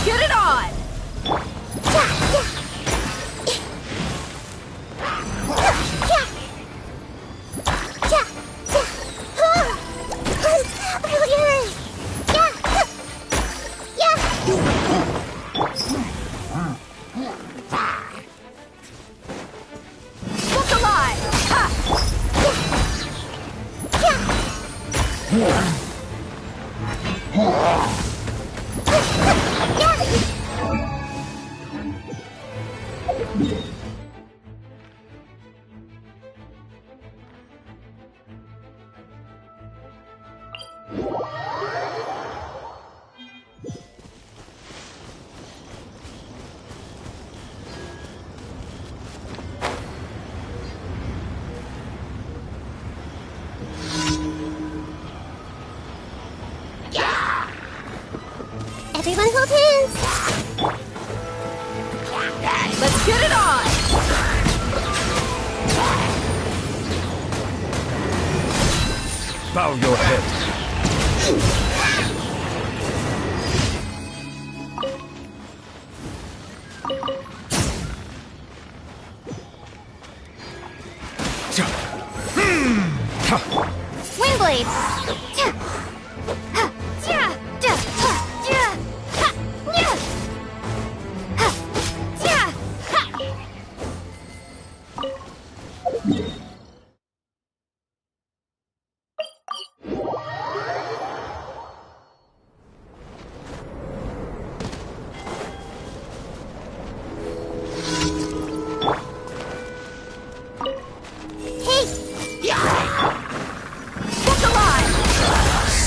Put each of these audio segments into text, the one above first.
Get it on! Look alive! Everyone hold hands! Let's get it on! Bow your head. Windblade!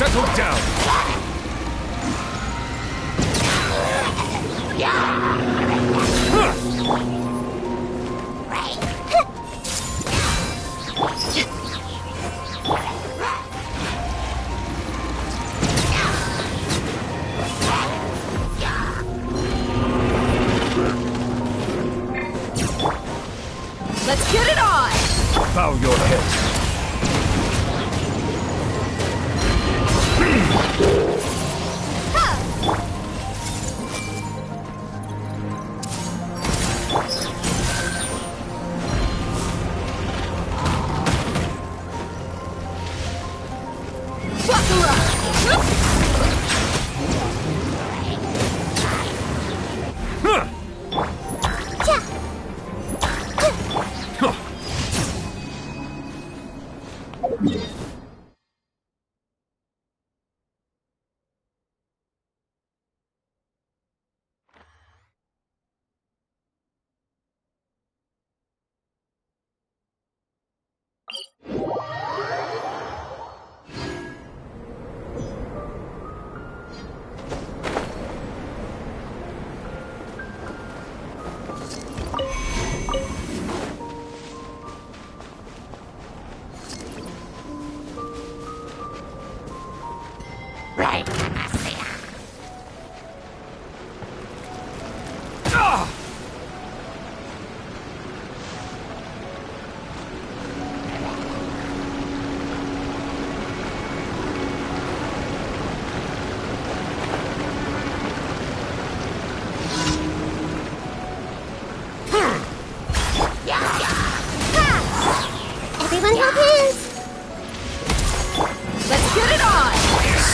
Settle down. Let's get it on! Bow your head.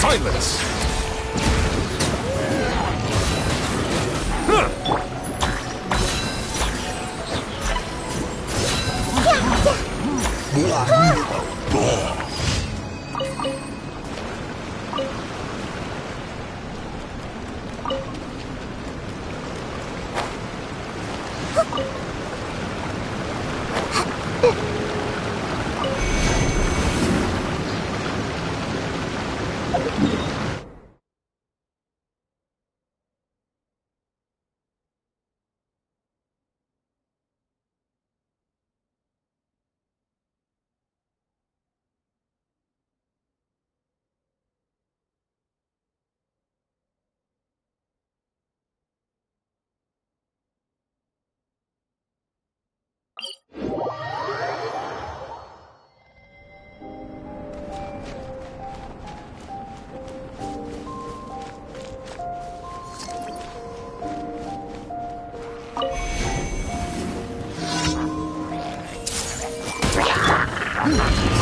Silence! Huh.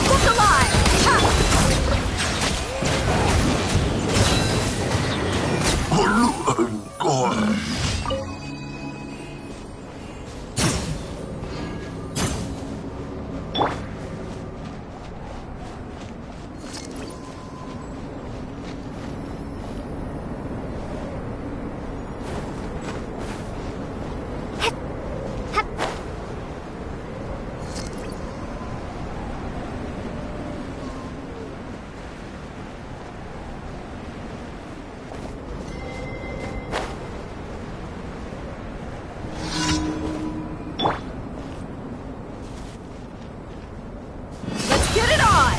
Look alive! Let's get it on!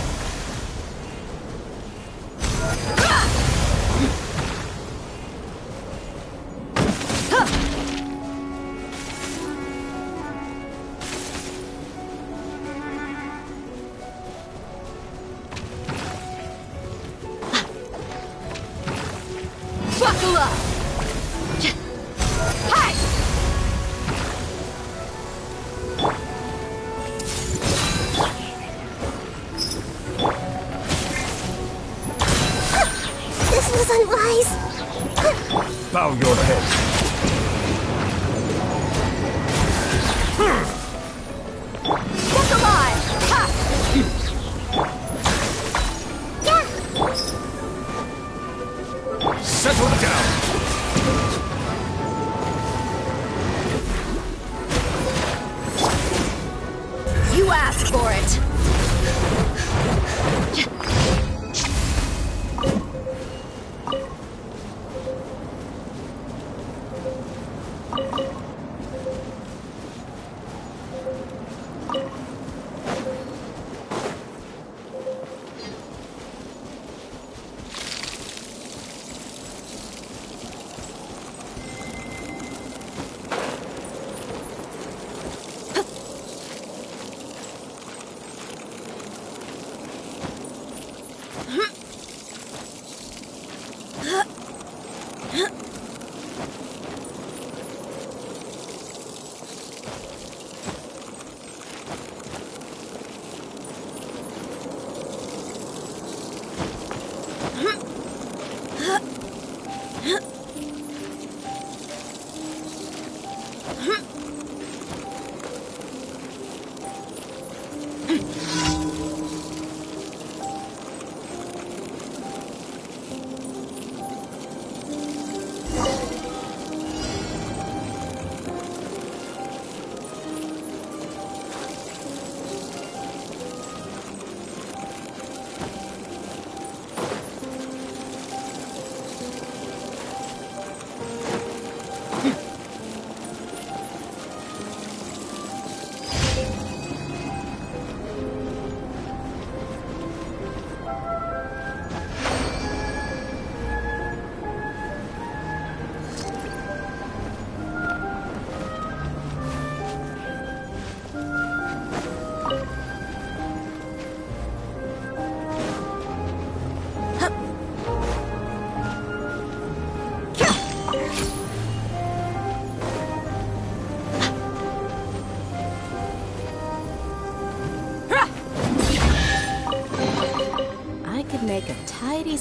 Buckle up! Hey! This was unwise. Bow your head. Look alive! Ha! Settle down. You asked for it!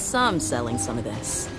some selling some of this.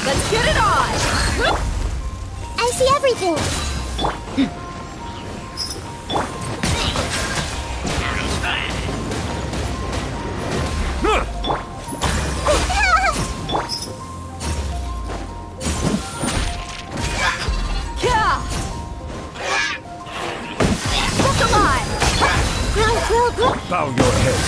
Let's get it on! I see everything! Kya! Look alive! Bow your head.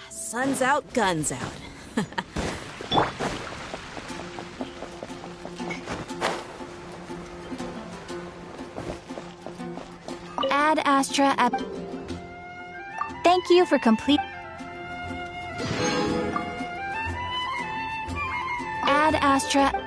Sun's out, guns out. Ad Astra app. Thank you for complete. Ad Astra.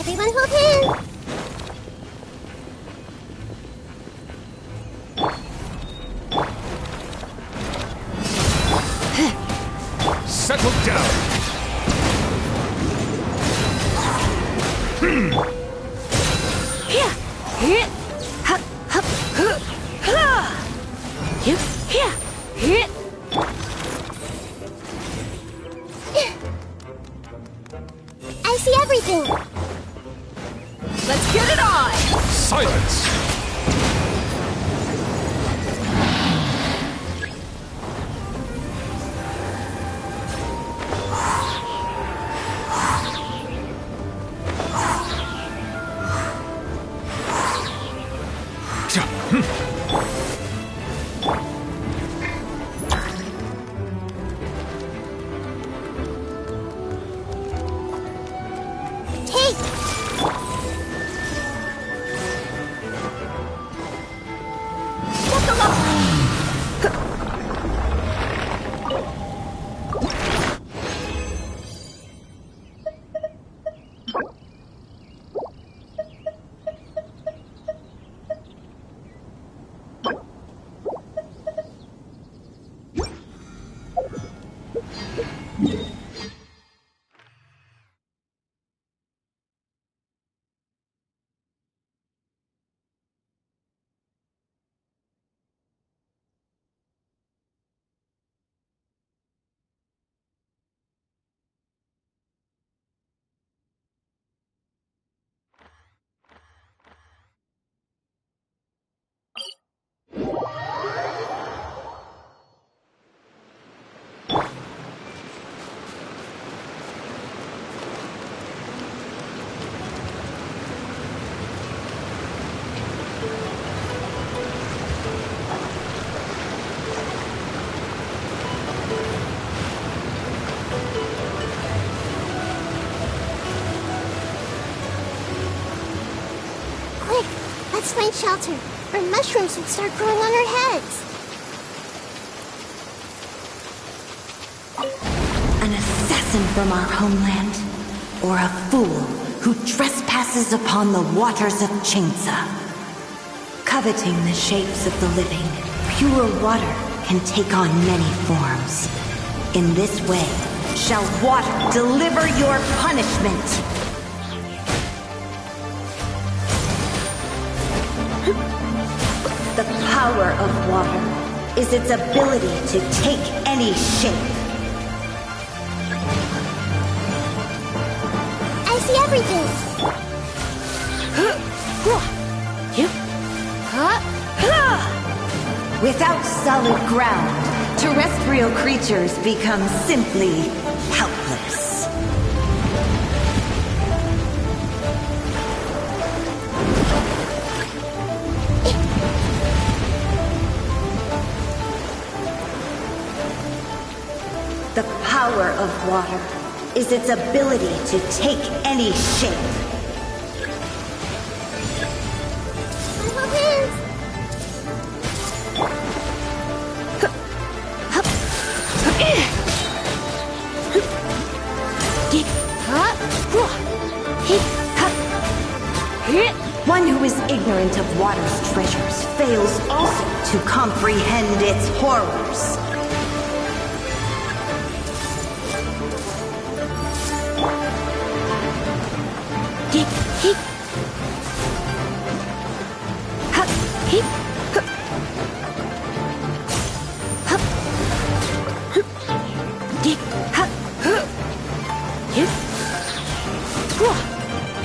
Everyone hold hands! Settle down. I see everything! Let's get it on! Silence. Take! Get the line! Quick, let's find shelter, or mushrooms would start growing on our heads. An assassin from our homeland, or a fool who trespasses upon the waters of Chingsa. Coveting the shapes of the living, pure water can take on many forms. In this way, shall water deliver your punishment. The power of water is its ability to take any shape. I see everything! Without solid ground, terrestrial creatures become simply helpless. The power of water is its ability to take any shape. Hold hands! One who is ignorant of water's treasures fails also to comprehend its horrors.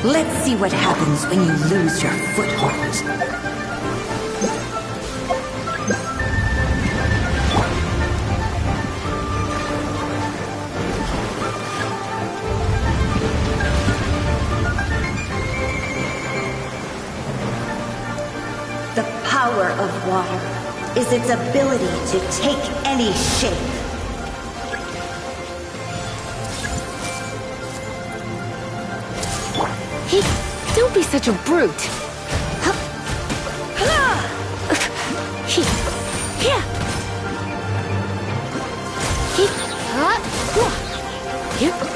Let's see what happens when you lose your foothold. The power of water is its ability to take any shape. Don't be such a brute.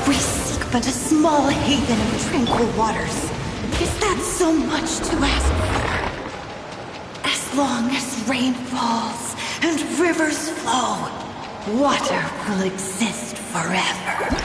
We seek but a small haven of tranquil waters. Is that so much to ask for? As long as rain falls and rivers flow, water will exist forever.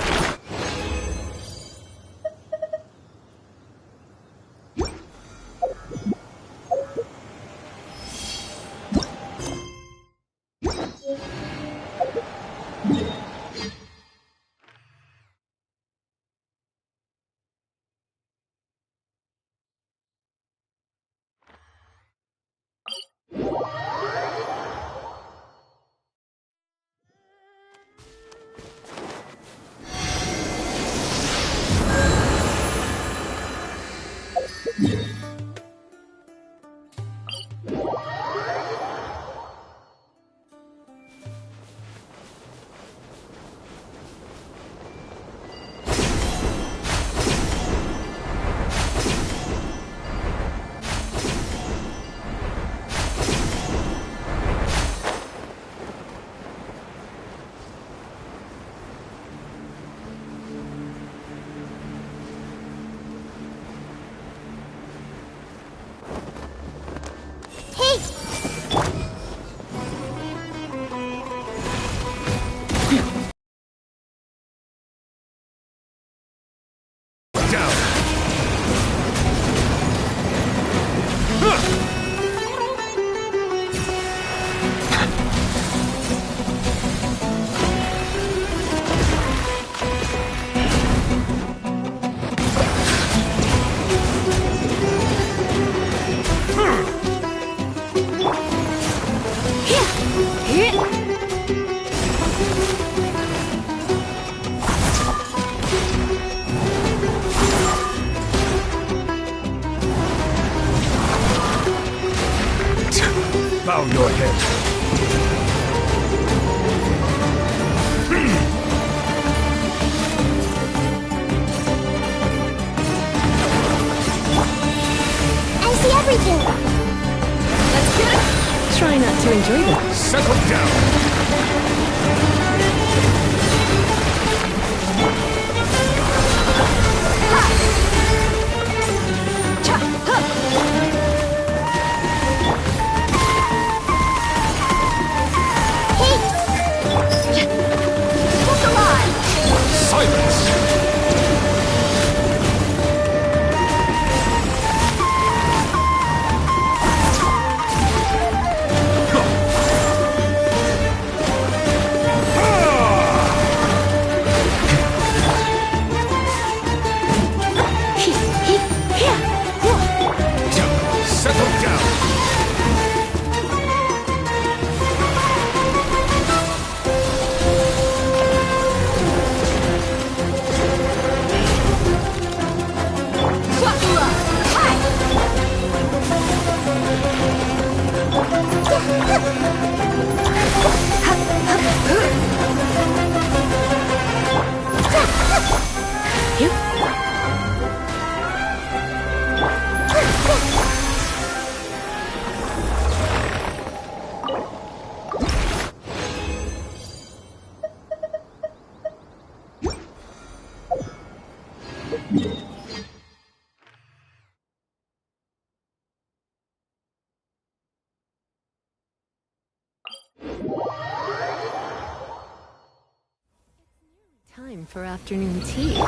Bow your head. I see everything. Let's get it. Try not to enjoy this. Settle down. Silence! Settle down! Time for afternoon tea.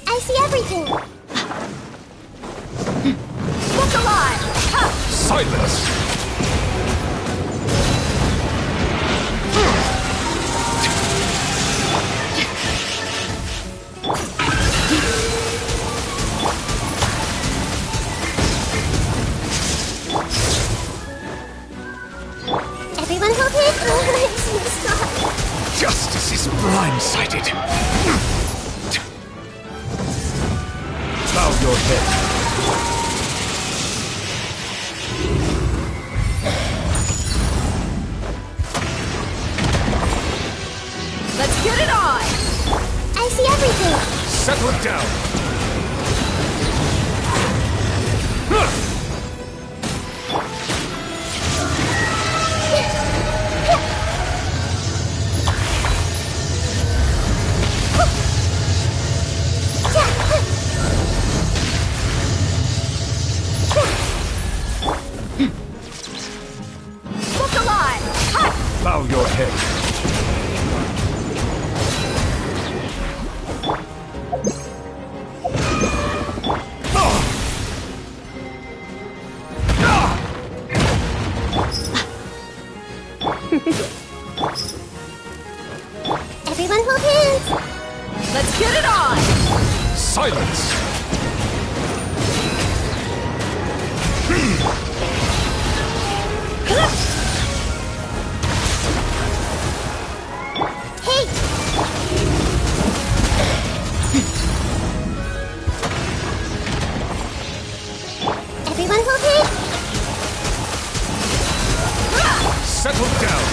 I see everything. Look alive! Silence! Everyone hold it. Stop. Justice is blindsided. Bow your head. your head. Everyone hold hands! Let's get it on! Silence! Hey! Everyone hold hands! Settle down!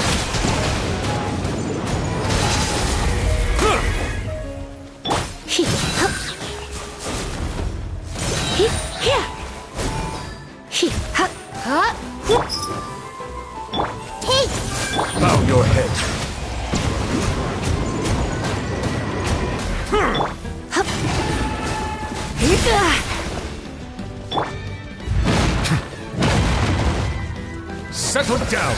Hey! Bow your head. Settle down!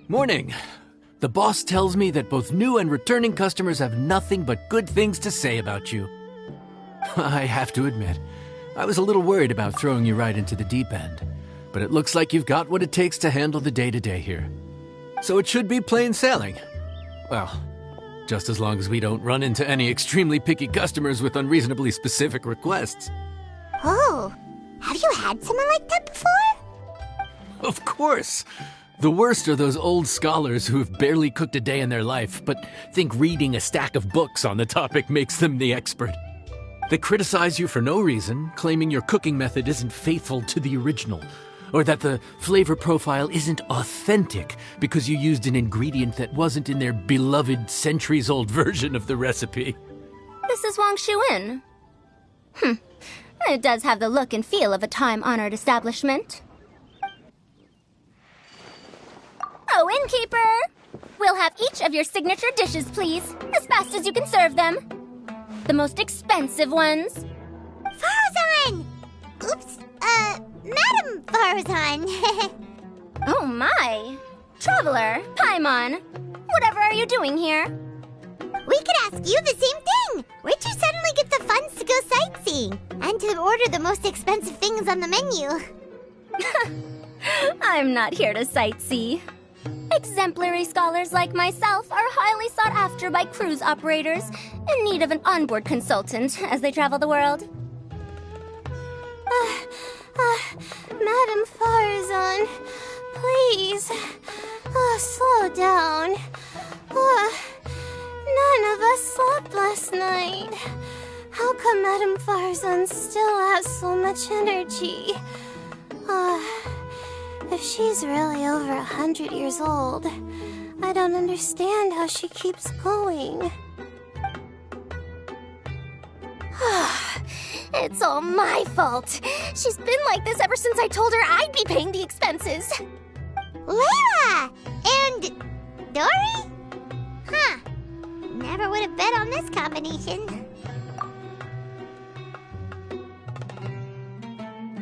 Morning. The boss tells me that both new and returning customers have nothing but good things to say about you. I have to admit, I was a little worried about throwing you right into the deep end, but it looks like you've got what it takes to handle the day-to-day here. So it should be plain sailing. Well, just as long as we don't run into any extremely picky customers with unreasonably specific requests. Oh, have you had someone like that before? Of course! The worst are those old scholars who have barely cooked a day in their life, but think reading a stack of books on the topic makes them the expert. They criticize you for no reason, claiming your cooking method isn't faithful to the original, or that the flavor profile isn't authentic because you used an ingredient that wasn't in their beloved centuries-old version of the recipe. This is Wang Shuin. It does have the look and feel of a time-honored establishment. Oh, innkeeper! We'll have each of your signature dishes, please, as fast as you can serve them. The most expensive ones. Farazan! Oops, Madam Farazan. Oh my! Traveler, Paimon, whatever are you doing here? We could ask you the same thing. Where'd you suddenly get the funds to go sightseeing? And to order the most expensive things on the menu? I'm not here to sightsee. Exemplary scholars like myself are highly sought after by cruise operators in need of an onboard consultant as they travel the world. Madam Farazan, please, slow down. None of us slept last night. How come Madam Farazan still has so much energy? If she's really over 100 years old, I don't understand how she keeps going. It's all my fault. She's been like this ever since I told her I'd be paying the expenses. Layla! And Dory? Huh. Never would have bet on this combination.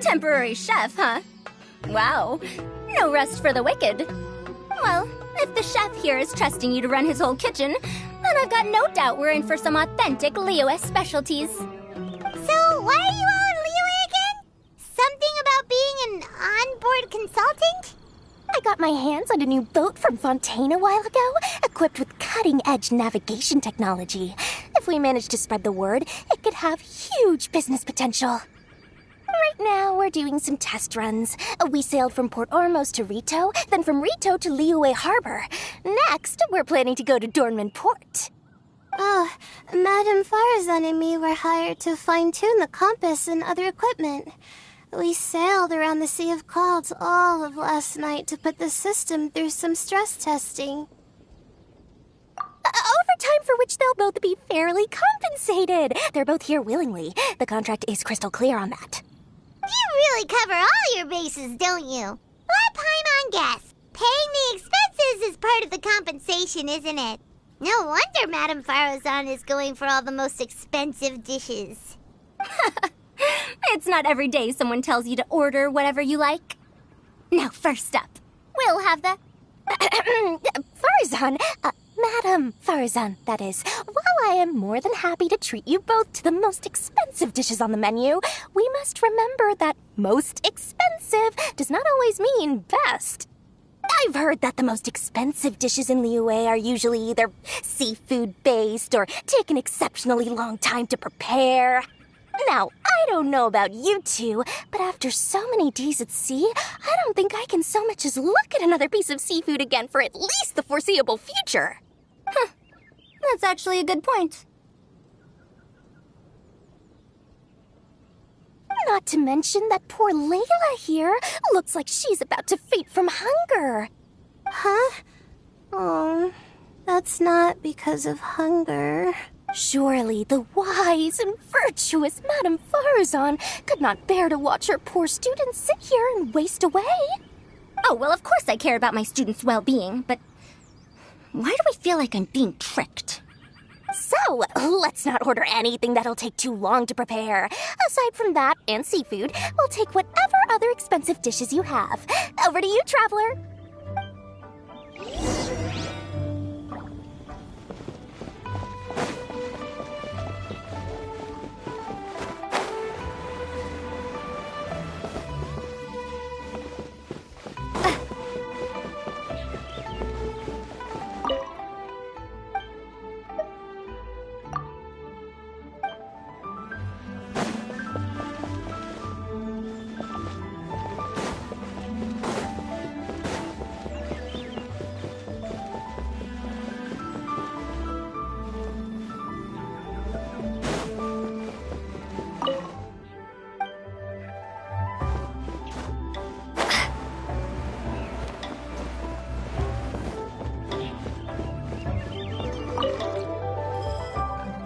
Temporary chef, huh? Wow. No rest for the wicked. Well, if the chef here is trusting you to run his whole kitchen, then I've got no doubt we're in for some authentic Liyue specialties. So, why are you all in Liyue again? Something about being an onboard consultant? I got my hands on a new boat from Fontaine a while ago, equipped with cutting-edge navigation technology. If we manage to spread the word, it could have huge business potential. Right now, we're doing some test runs. We sailed from Port Ormos to Rito, then from Rito to Liyue Harbor. Next, we're planning to go to Dornman Port. Oh, Madam Farazan and me were hired to fine-tune the compass and other equipment. We sailed around the Sea of Clouds all of last night to put the system through some stress testing. Overtime for which they'll both be fairly compensated. They're both here willingly. The contract is crystal clear on that. You really cover all your bases, don't you? Let Paimon guess. Paying the expenses is part of the compensation, isn't it? No wonder Madam Farazan is going for all the most expensive dishes. It's not every day someone tells you to order whatever you like. Now, first up, we'll have the... Farazan, Madam Farazan, that is. While I am more than happy to treat you both to the most expensive dishes on the menu, we must remember that most expensive does not always mean best. I've heard that the most expensive dishes in Liyue are usually either seafood-based or take an exceptionally long time to prepare. Now, I don't know about you two, but after so many days at sea, I don't think I can so much as look at another piece of seafood again for at least the foreseeable future. Huh. That's actually a good point. Not to mention that poor Layla here looks like she's about to faint from hunger. Huh? Oh, that's not because of hunger. Surely the wise and virtuous Madame Farazan could not bear to watch her poor students sit here and waste away. Oh, well, of course I care about my students' well-being, but why do I feel like I'm being tricked? So, let's not order anything that'll take too long to prepare. Aside from that and seafood, we'll take whatever other expensive dishes you have. Over to you, traveler.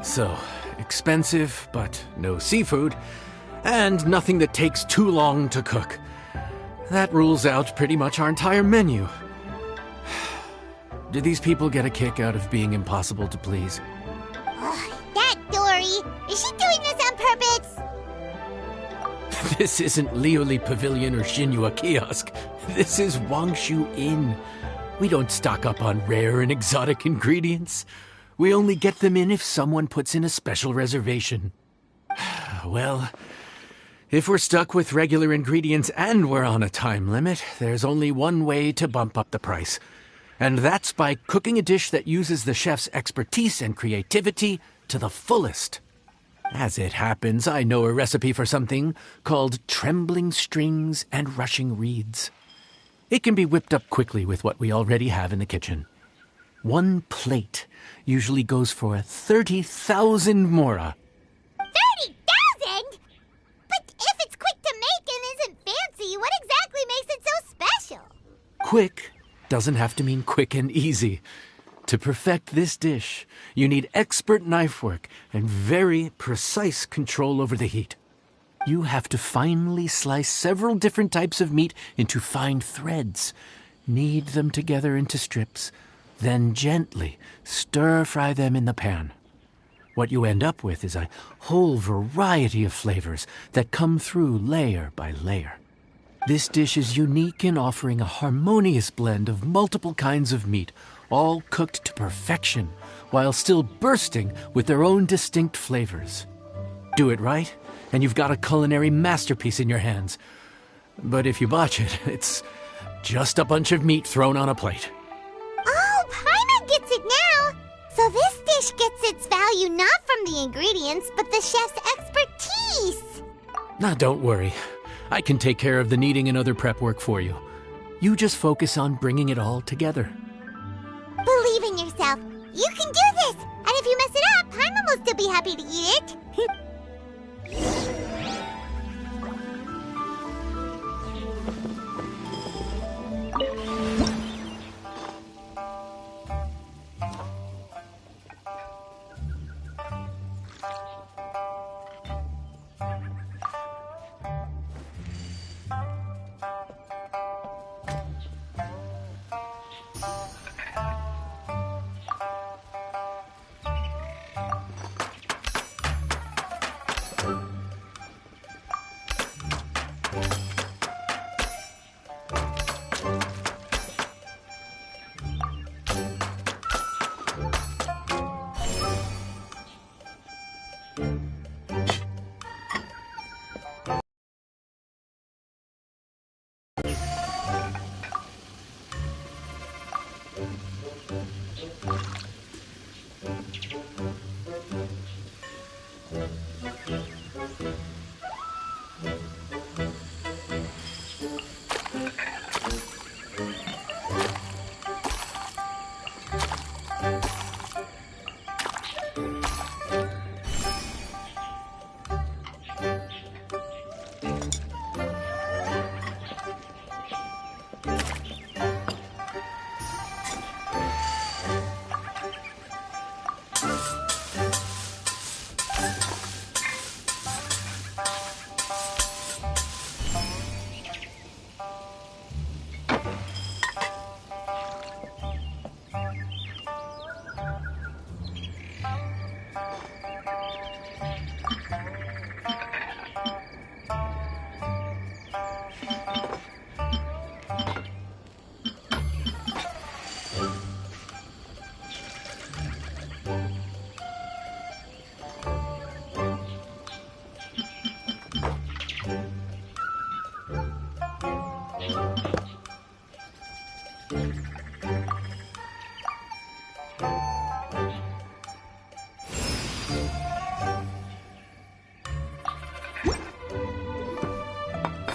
So, expensive, but no seafood, and nothing that takes too long to cook. That rules out pretty much our entire menu. Do these people get a kick out of being impossible to please? That Dory! Is she doing this on purpose? This isn't Liuli Pavilion or Xinhua Kiosk. This is Wangshu Inn. We don't stock up on rare and exotic ingredients. We only get them in if someone puts in a special reservation. Well, if we're stuck with regular ingredients and we're on a time limit, there's only one way to bump up the price. And that's by cooking a dish that uses the chef's expertise and creativity to the fullest. As it happens, I know a recipe for something called trembling strings and rushing reeds. It can be whipped up quickly with what we already have in the kitchen. 1 plate usually goes for 30,000 mora. 30,000? But if it's quick to make and isn't fancy, what exactly makes it so special? Quick doesn't have to mean quick and easy. To perfect this dish, you need expert knife work and very precise control over the heat. You have to finely slice several different types of meat into fine threads, knead them together into strips, then gently stir-fry them in the pan. What you end up with is a whole variety of flavors that come through layer by layer. This dish is unique in offering a harmonious blend of multiple kinds of meat, all cooked to perfection, while still bursting with their own distinct flavors. Do it right, and you've got a culinary masterpiece in your hands. But if you botch it, it's just a bunch of meat thrown on a plate. Oh, Paimon gets it now! So this dish gets its value not from the ingredients, but the chef's expertise! Now, don't worry. I can take care of the kneading and other prep work for you. You just focus on bringing it all together. Believe in yourself. You can do this! And if you mess it up, Paimon will still be happy to eat it.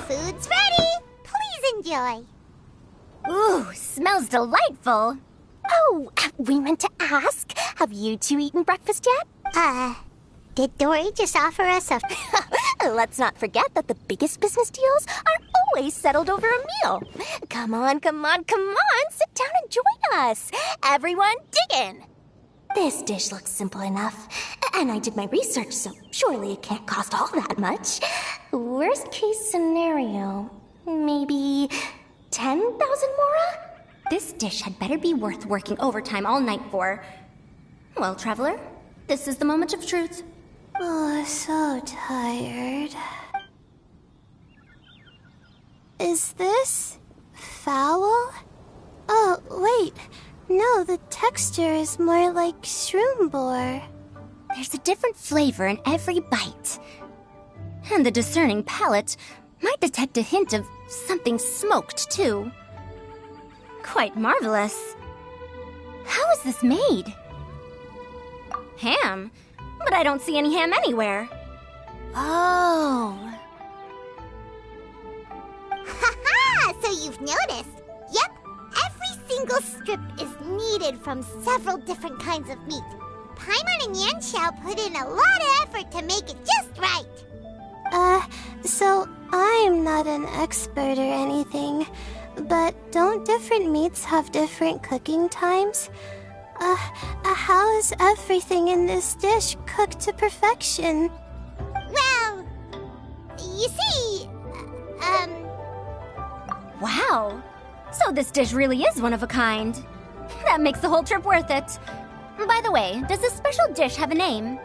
Food's ready! Please enjoy. Ooh, smells delightful. Oh, we meant to ask, have you two eaten breakfast yet? Did Dory just offer us a... Let's not forget that the biggest business deals are always settled over a meal. Come on, sit down and join us. Everyone, dig in. This dish looks simple enough, and I did my research, so surely it can't cost all that much. Worst case scenario, maybe 10,000 mora? This dish had better be worth working overtime all night for. Well, traveler, this is the moment of truth. Oh, so tired. Is this... foul? Oh, wait. No, the texture is more like shroom boar. There's a different flavor in every bite. And the discerning palate might detect a hint of something smoked, too. Quite marvelous. How is this made? Ham? But I don't see any ham anywhere. Oh. Haha! So you've noticed. Yep, every single strip is kneaded from several different kinds of meat. Paimon and Yanxiao put in a lot of effort to make it just right. So I'm not an expert or anything, but don't different meats have different cooking times? How is everything in this dish cooked to perfection? Well, you see, Wow. So this dish really is one of a kind. That makes the whole trip worth it. By the way, does this special dish have a name?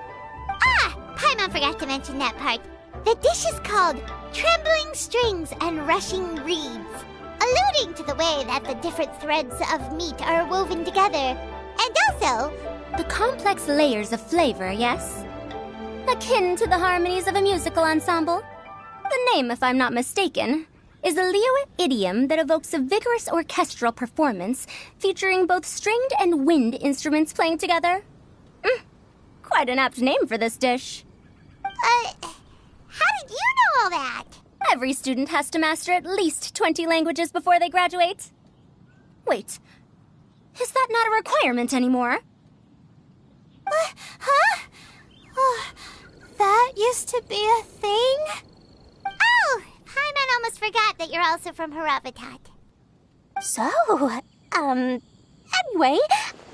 Paimon forgot to mention that part. The dish is called Trembling Strings and Rushing Reeds, alluding to the way that the different threads of meat are woven together. And also, The complex layers of flavor, yes? Akin to the harmonies of a musical ensemble? The name, if I'm not mistaken, is a Liyue idiom that evokes a vigorous orchestral performance featuring both stringed and wind instruments playing together. Quite an apt name for this dish. how did you know all that? Every student has to master at least 20 languages before they graduate. Wait, is that not a requirement anymore? Huh? Oh, that used to be a thing? Oh, Paimon almost forgot that you're also from Haravatat. So, anyway,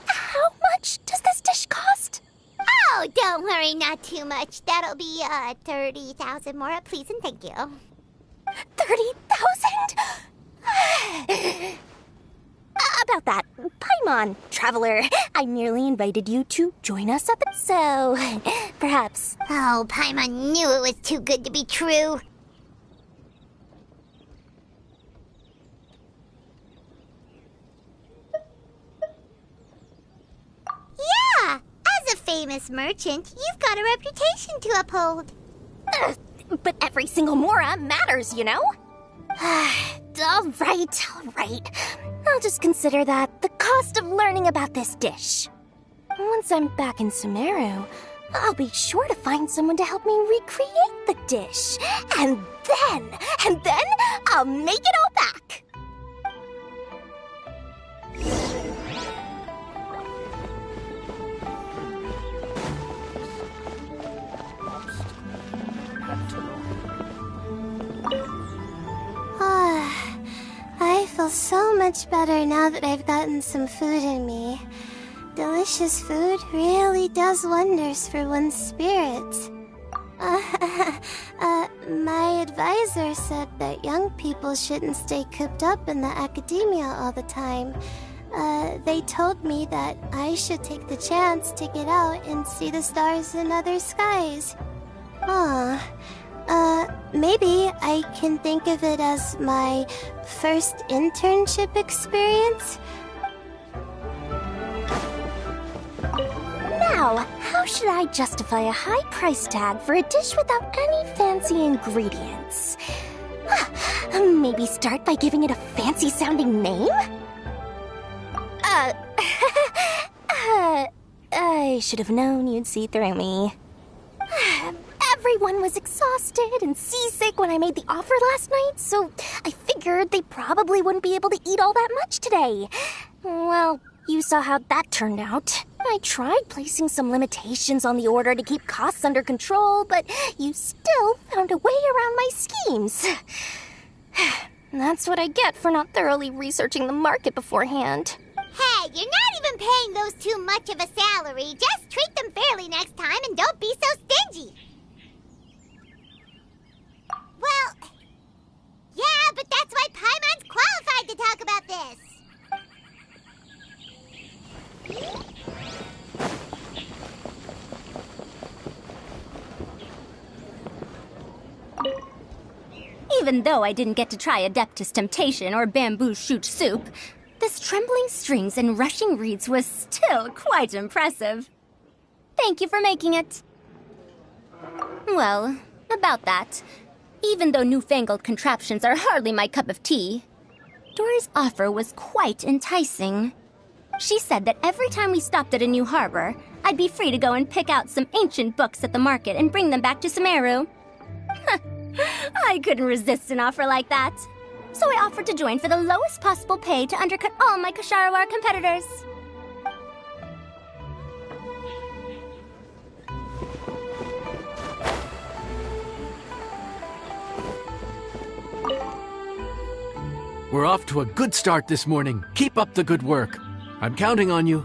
how much does this dish cost? Oh, don't worry, not too much. That'll be, 30,000 more, please and thank you. 30,000? About that, Paimon, traveler, I nearly invited you to join us at the... So, perhaps... Oh, Paimon knew it was too good to be true. Yeah, as a famous merchant, you've got a reputation to uphold. But every single mora matters, you know? All right. I'll just consider that the cost of learning about this dish. Once I'm back in Sumeru, I'll be sure to find someone to help me recreate the dish. And then I'll make it all back. I feel so much better now that I've gotten some food in me. Delicious food really does wonders for one's spirits. My advisor said that young people shouldn't stay cooped up in the academia all the time. They told me that I should take the chance to get out and see the stars in other skies. Maybe I can think of it as my first internship experience. Now, how should I justify a high price tag for a dish without any fancy ingredients? Maybe start by giving it a fancy-sounding name? I should have known you'd see through me. Everyone was exhausted and seasick when I made the offer last night, so I figured they probably wouldn't be able to eat all that much today. Well, you saw how that turned out. I tried placing some limitations on the order to keep costs under control, but you still found a way around my schemes. That's what I get for not thoroughly researching the market beforehand. Hey, you're not even paying those too much of a salary. Just treat them fairly next time and don't be so stingy. Well, yeah, but that's why Paimon's qualified to talk about this. Even though I didn't get to try Adeptus Temptation or Bamboo Shoot Soup, this Trembling Strings and Rushing Reeds was still quite impressive. Thank you for making it. Well, about that, even though newfangled contraptions are hardly my cup of tea, Dory's offer was quite enticing. She said that every time we stopped at a new harbor, I'd be free to go and pick out some ancient books at the market and bring them back to Sumeru. I couldn't resist an offer like that. So I offered to join for the lowest possible pay to undercut all my Ksharawar competitors. We're off to a good start this morning. Keep up the good work. I'm counting on you.